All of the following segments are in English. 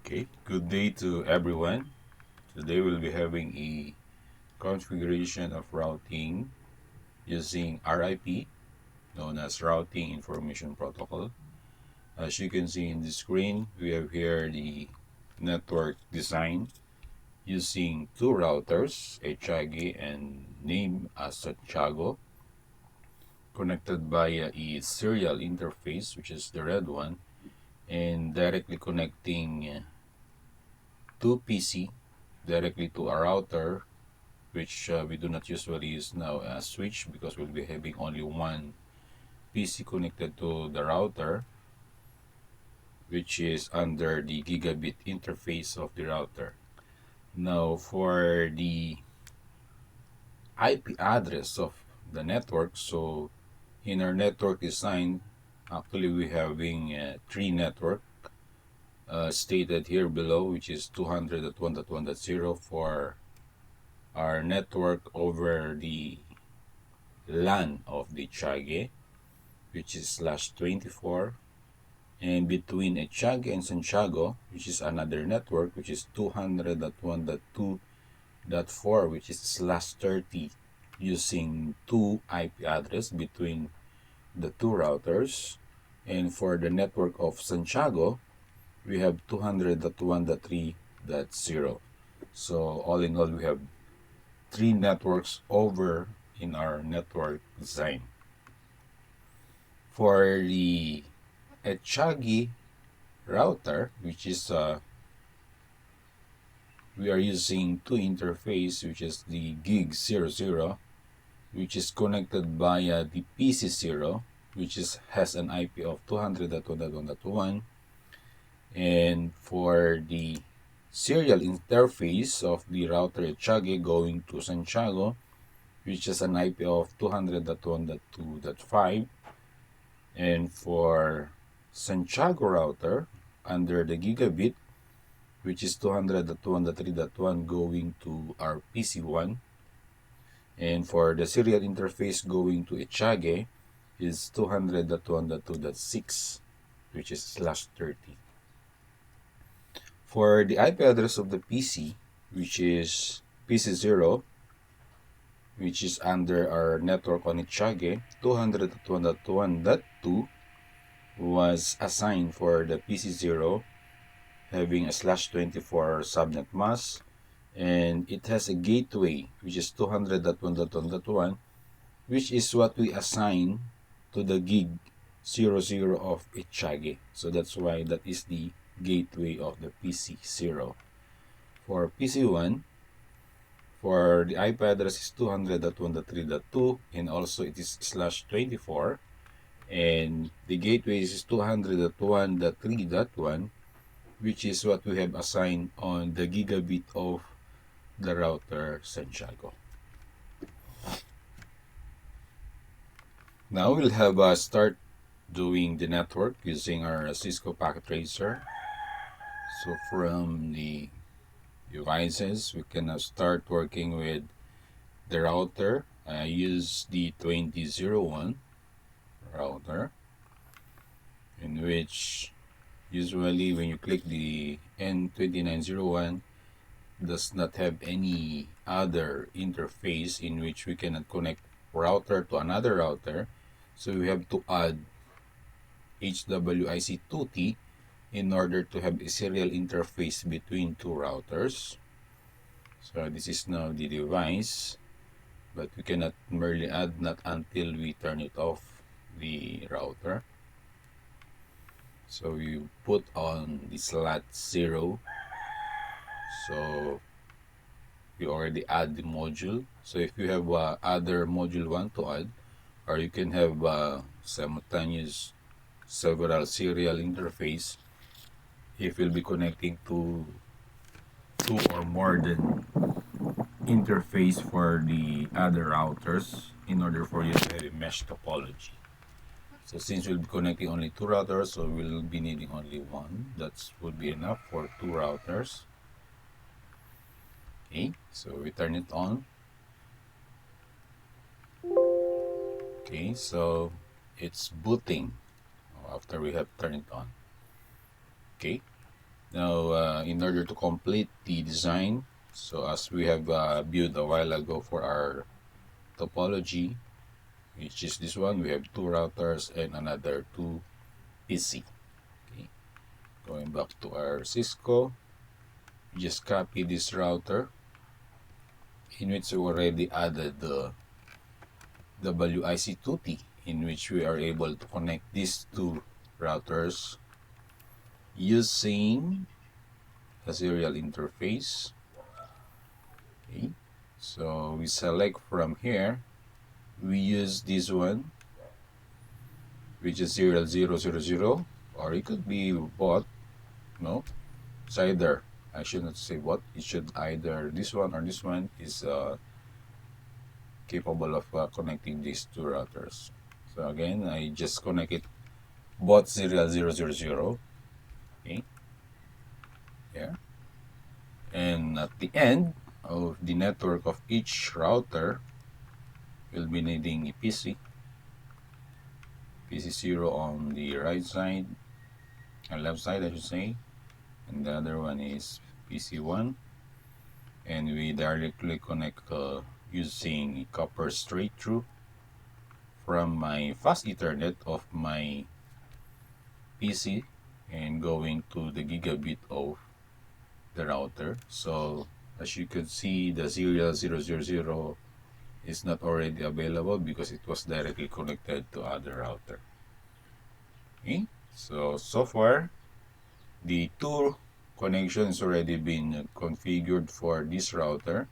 Okay, good day to everyone. Today we'll be having a configuration of routing using RIP, known as Routing Information Protocol. As you can see in the screen, we have here the network design using two routers, HIG and name as Santiago, connected via a serial interface, which is the red one, and directly connecting two PC directly to a router, which we do not usually use now as switch because we'll be having only one PC connected to the router, which is under the gigabit interface of the router. Now for the IP address of the network, so in our network design, actually we having three network stated here below, which is 200.1.1.0 for our network over the LAN of the Chage, which is /24, and between Echage and Santiago, which is another network, which is 200.1.2.4, which is /30, using two IP address between the two routers. And for the network of Santiago, we have 200.1.3.0. So all in all, we have three networks over in our network design. For the Echagi router, which is we are using two interface, which is the gig 00, which is connected via the PC0, which has an IP of 200.1.1.1. And for the serial interface of the router Echagi going to Santiago, which is an IP of 200.1.2.5. And for Santiago router under the gigabit, which is 200.1.3.1 going to our PC1. And for the serial interface going to Echage is 200.1.2.6, which is /30. For the IP address of the PC, which is PC0, which is under our network on Echage, 200.1.1.2 was assigned for the PC0, having a /24 subnet mask, and it has a gateway, which is 200.1.1.1, which is what we assign to the gig 00 of Echage. So that's why that is the gateway of the PC0. For PC1, for the IP address is 200.1.3.2, and also it is /24, and the gateway is 200.1.3.1, which is what we have assigned on the gigabit of the router Santiago. Now we'll have start doing the network using our Cisco packet tracer. So from the devices, we can now start working with the router. I use the 2001 router, in which usually when you click the N2901, does not have any other interface in which we cannot connect router to another router. So we have to add HWIC2T in order to have a serial interface between two routers. So this is now the device, but we cannot merely add not until we turn it off the router. So we put on the slot 0. So we already add the module. So if you have other module 1 to add, or you can have simultaneous several serial interface if you'll be connecting to two or more than interface for the other routers in order for you to have a mesh topology. So since we'll be connecting only two routers, so we'll be needing only one. That would be enough for two routers. Okay, so we turn it on. Okay, so it's booting after we have turned it on. Okay, Now, in order to complete the design, so as we have viewed a while ago for our topology, which is this one, we have two routers and another two PC. Okay. Going back to our Cisco, we just copy this router in which we already added the WIC2T, in which we are able to connect these two routers using a serial interface. Okay. So we select from here, we use this one, which is serial 000, or it could be bot. No, it's either, I should not say what, it should either this one or this one is capable of connecting these two routers. So again, I just connect it bot serial 000. Okay, yeah, and at the end of the network of each router, we'll be needing a PC0 on the right side, and left side I should say, and the other one is PC1, and we directly connect using copper straight through from my fast Ethernet of my PC and going to the gigabit of the router. So as you could see, the serial 000 is not already available because it was directly connected to other router. Okay, so far the two connections already been configured for this router,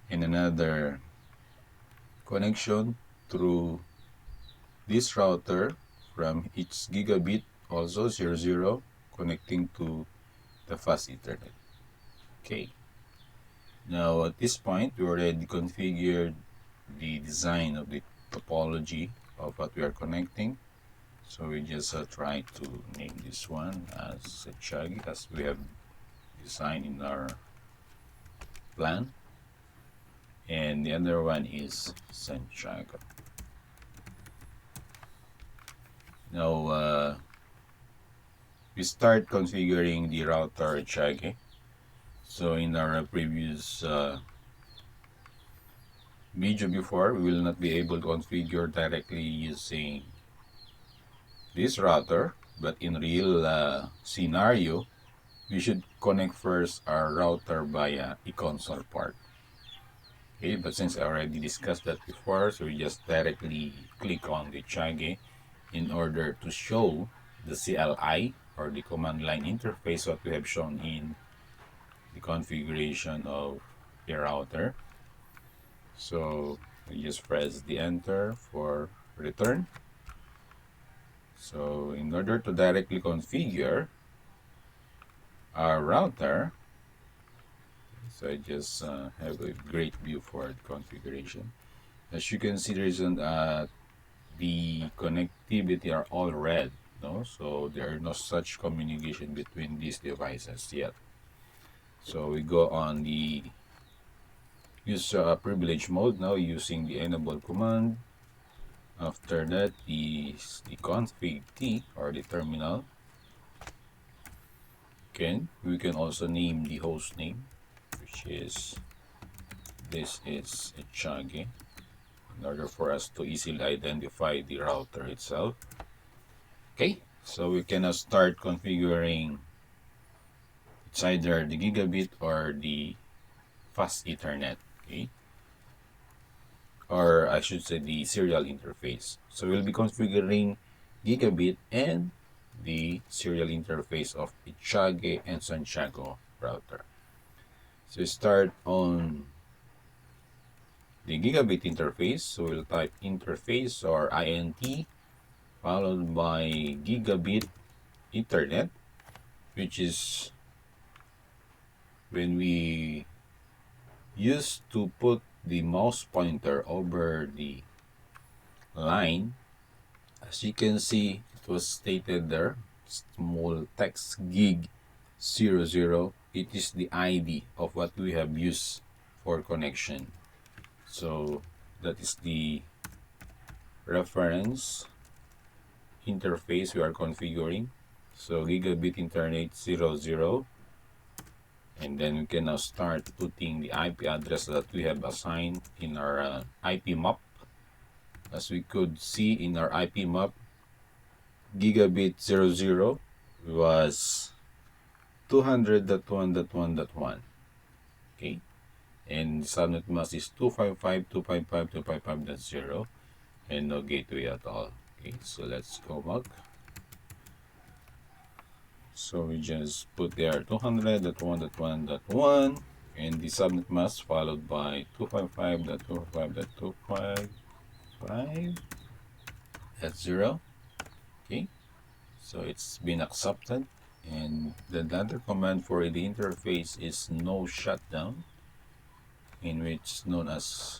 and another connection through this router from each gigabit, also 00, connecting to the fast Ethernet. Okay, now at this point we already configured the design of the topology of what we are connecting. So we just try to name this one as Chag, as we have designed in our plan, and the other one is Santiago. Now we start configuring the router Chage. So in our previous video before, we will not be able to configure directly using this router, but in real scenario, we should connect first our router via a console port. Okay, but since I already discussed that before, so we just directly click on the Chage in order to show the CLI or the command line interface what we have shown in the configuration of the router. So we just press the enter for return. So in order to directly configure our router, so I just have a great view for the configuration. As you can see, there is the connectivity are all red, no? So there are no such communication between these devices yet. So we go on the use privilege mode now using the enable command. After that, the config key or the terminal. Again, we can also name the host name, which is this is Chage, in order for us to easily identify the router itself. Okay, so we can now start configuring. It's either the gigabit or the fast Ethernet. Okay, or I should say the serial interface. So we'll be configuring gigabit and the serial interface of Chage and Santiago router. So start on the gigabit interface. So we'll type interface or INT followed by gigabit Ethernet, which is when we used to put the mouse pointer over the line. As you can see, it was stated there, small text gig 00. It is the ID of what we have used for connection. So that is the reference interface we are configuring. So gigabit internet 00, and then we can now start putting the IP address that we have assigned in our IP map. As we could see in our IP map, gigabit 00 was 200.1.1.1. Okay, and subnet mask is 255.255.255.0, and no gateway at all. Okay, so let's go back. So we just put there 200.1.1.1 and the subnet mask followed by 255.255.255.0. Okay, so it's been accepted. And the other command for the interface is no shutdown, in which known as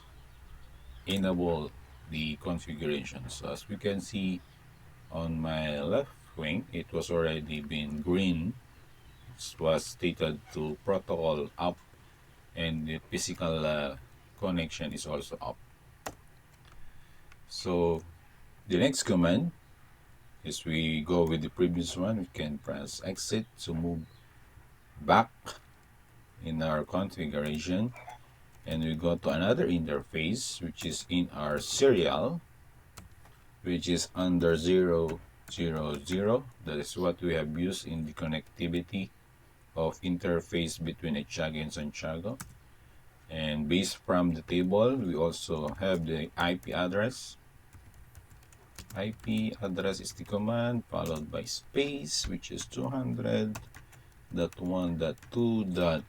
enable the configuration. So as we can see on my left wing, it was already been green. It was stated to protocol up, and the physical connection is also up. So the next command is we go with the previous one. We can press exit to move back in our configuration, and we go to another interface which is in our serial, which is under 000. That is what we have used in the connectivity of interface between Etchaga and Santiago. And based from the table, we also have the IP address. IP address is the command followed by space, which is 200.1.2.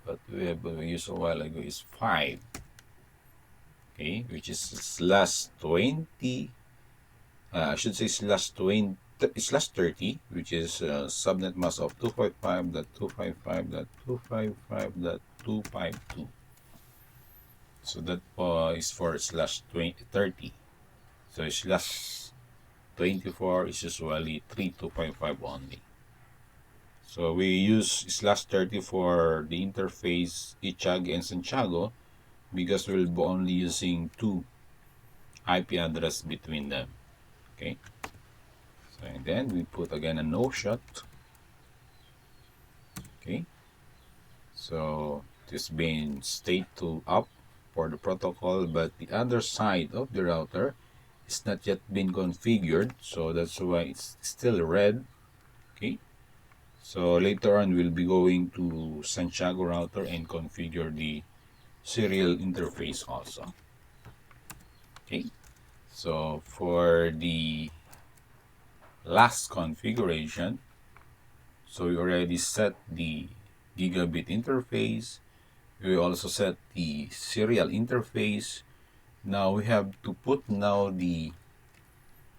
But we used a while ago is 5. Okay, which is slash 20. I should say slash 20 slash 30, which is subnet mask of 255.255.255.252. So that is for slash 30. So slash 24 is usually 3255 only. So we use slash 30 for the interface Etchaga and Santiago because we'll be only using 2 IP address between them. Okay. So and then we put again a no shut. Okay. So this being state to up for the protocol, but the other side of the router is not yet been configured, so that's why it's still red. Okay, so later on we'll be going to Santiago router and configure the serial interface also. Okay, so for the last configuration, so we already set the gigabit interface, we also set the serial interface. Now we have to put now the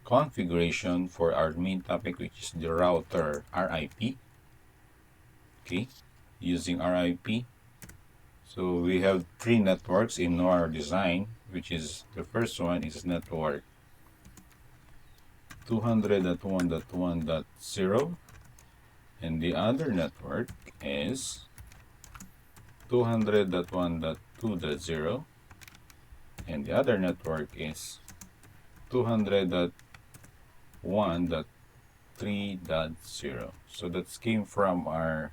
configuration for our main topic, which is the router RIP. Okay, using RIP. So we have 3 networks in our design, which is the first one is network 200.1.1.0, and the other network is 200.1.2.0, and the other network is 200.1.3.0. So that came from our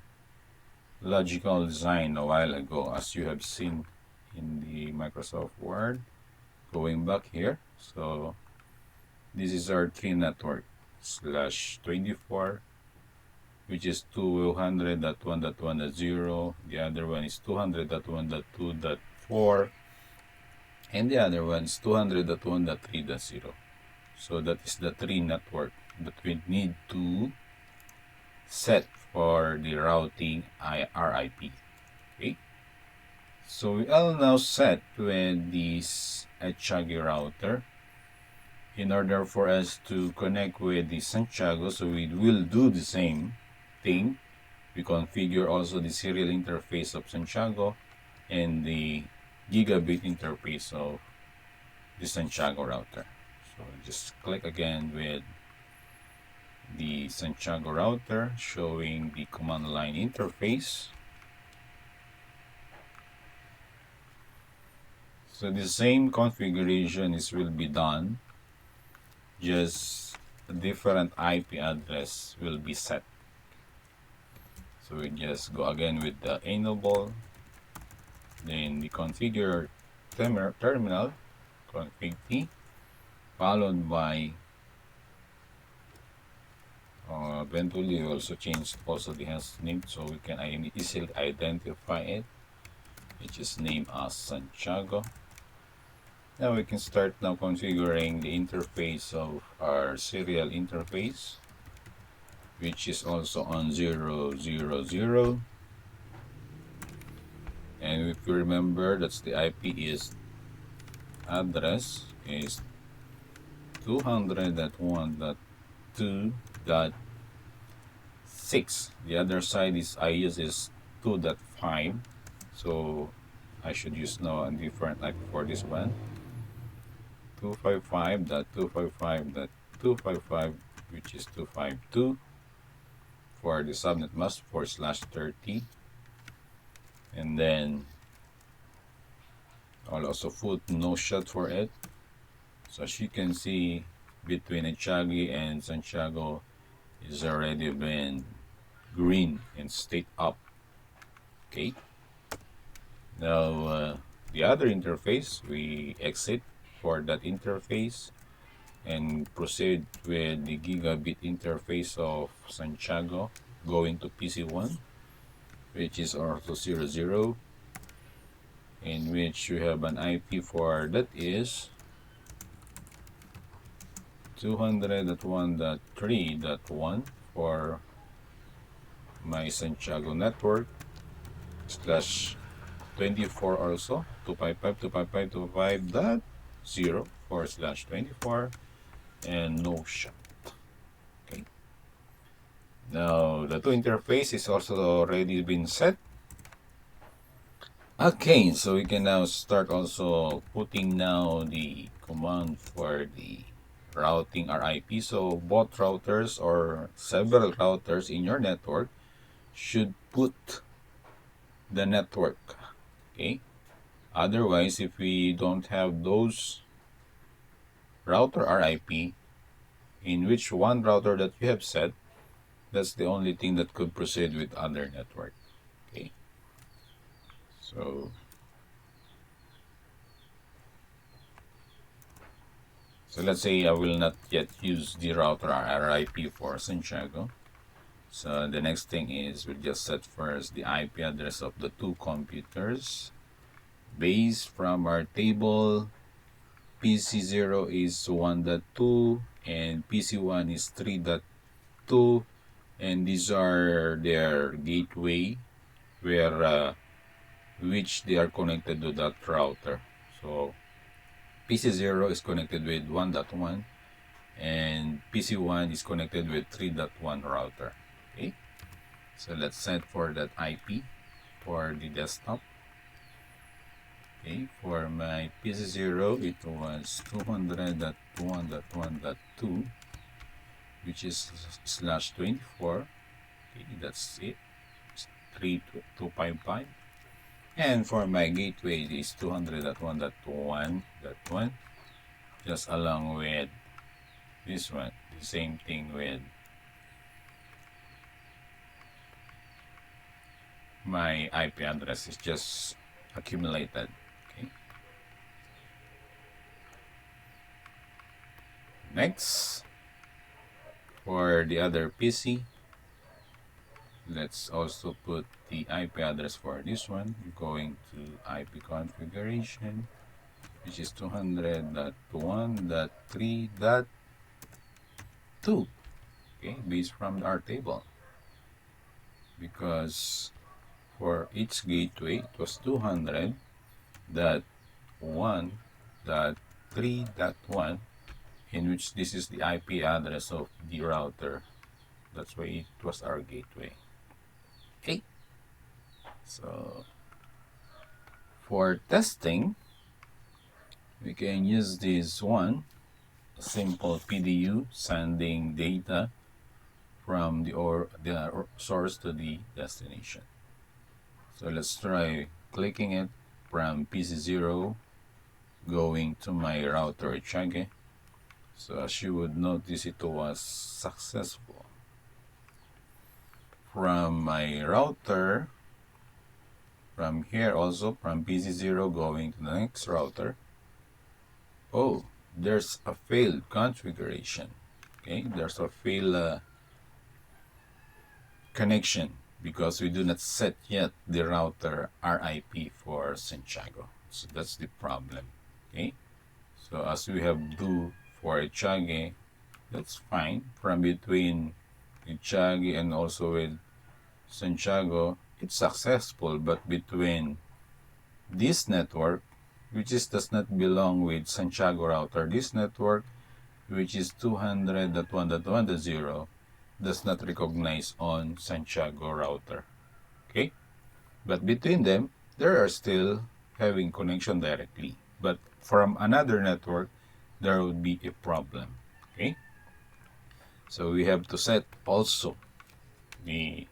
logical design a while ago, as you have seen in the Microsoft Word. Going back here, so this is our 3 network slash 24, which is 200.1.1.0, the other one is 200.1.2.4, and the other one is 200.1.3.0. So that is the 3 network that we need to set for the routing RIP. Okay, so we are now set with this Etchaga router. In order for us to connect with the Santiago, so we will do the same thing. We configure also the serial interface of Santiago and the gigabit interface of the Santiago router. So just click again with the Santiago router, showing the command line interface. So the same configuration will be done, just a different IP address will be set. So we just go again with the enable, then the configure terminal, config T, followed by eventually also change also the host name so we can easily identify it, which is named as Santiago. Now we can start now configuring the interface of our serial interface, which is also on 000. And if you remember, that's the IP is address is 200.1.2.6. The other side is I use is 2.5. So I should use now a different IP for this one. 255.255.255, which is 252 for the subnet mask /30. And then I'll also put no shot for it. So as you can see, between Echagi and Santiago is already been green and state up. Okay. Now the other interface, we exit for that interface and proceed with the gigabit interface of Santiago going to PC1, which is also 00, in which you have an IP for that is 200.1.3.1 for my Santiago network /24 also 255.255.255.0 /24 and no shot. Okay. Now the two interface is also already been set. Okay, so we can now start also putting now the command for the routing RIP. So both routers or several routers in your network should put the network. Okay. Otherwise, if we don't have those router RIP in which one router that you have set, that's the only thing that could proceed with other network. Okay. So let's say I will not yet use the router RIP for Santiago. So the next thing is we'll just set first the IP address of the two computers. Base from our table, PC0 is 1.2 and PC1 is 3.2, and these are their gateway where which they are connected to that router. So PC0 is connected with 1.1 and PC1 is connected with 3.1 router. Okay, so let's set for that IP for the desktop. Okay, for my PC0 it was 200.1.1.2, which is /24. Okay, that's it. 3255. And for my gateway it is 200.1.1.1, just along with this one. The same thing with my IP address is just accumulated. Okay. Next, for the other PC, let's also put the IP address for this one. Going to IP configuration, which is 200.1.3.2. Okay, based from our table. Because for each gateway it was 200.1.3.1, in which this is the IP address of the router. That's why it was our gateway. Okay, so for testing we can use this one, a simple PDU sending data from the source to the destination. So let's try clicking it from PC0 going to my router Echagi. So as you would notice, it was successful. From my router, from here also, from PC0 going to the next router, oh, there's a failed configuration. Okay, there's a failed connection because we do not set yet the router RIP for Santiago. So that's the problem. Okay, so as we have do for Echage, that's fine. From between Echage and also with Santiago, it's successful, but between this network, which does not belong with Santiago router, this network, which is 200.1.1.0, does not recognize on Santiago router. Okay, but between them, there are still having connection directly. But from another network, there would be a problem. Okay, so we have to set also the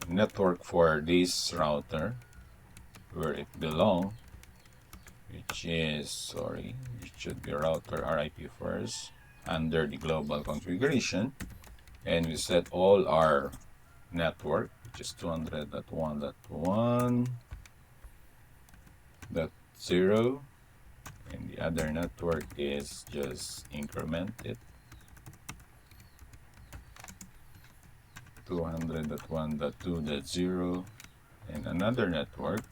network for this router where it belongs, which is, sorry, it should be router RIP first under the global configuration, and we set all our network, which is 200.1.1.0, and the other network is just increment it, 200.1.2.0, and another network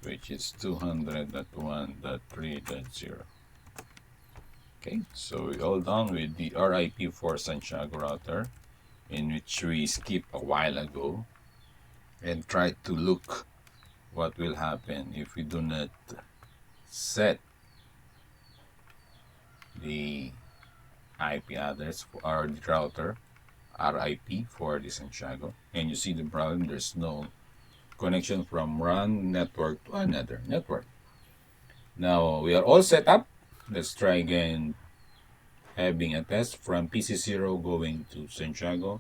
which is 200.1.3.0. Okay, so we're all done with the RIP for Santiago router, in which we skipped a while ago, and try to look what will happen if we do not set the IP address for our router RIP for the Santiago. And you see the problem, there's no connection from one network to another network. Now we are all set up. Let's try again having a test from PC0 going to Santiago.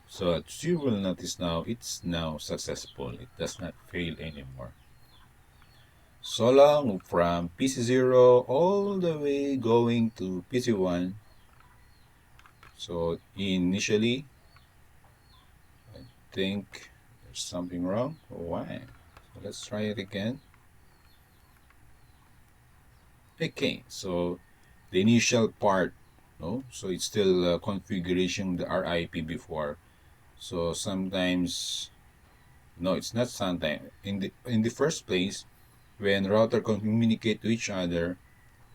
So as you will notice now, it's now successful. It does not fail anymore. So long from PC0 all the way going to PC1. So initially, I think there's something wrong. Why? So let's try it again. Okay, so the initial part, no, so it's still configuration the RIP before. So sometimes, no, it's not sometimes. In the first place, when router communicate to each other,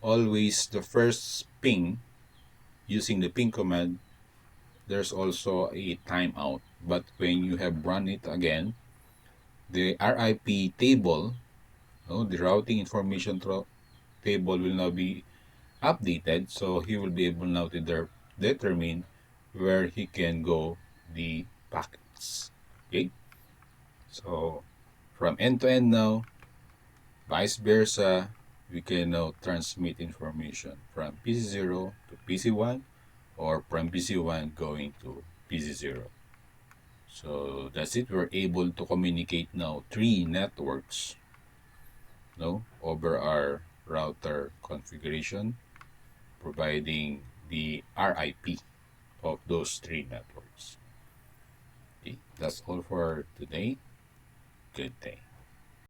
always the first ping using the ping command, there's also a timeout. But when you have run it again, the RIP table, no, the routing information table will now be updated, so he will be able now to determine where he can go the packets. Okay, so from end to end now, vice versa, we can now transmit information from PC0 to PC1 or from PC1 going to PC0. So that's it. We're able to communicate now 3 networks, no, over our router configuration, providing the RIP of those 3 networks. Okay, that's all for today. Good day.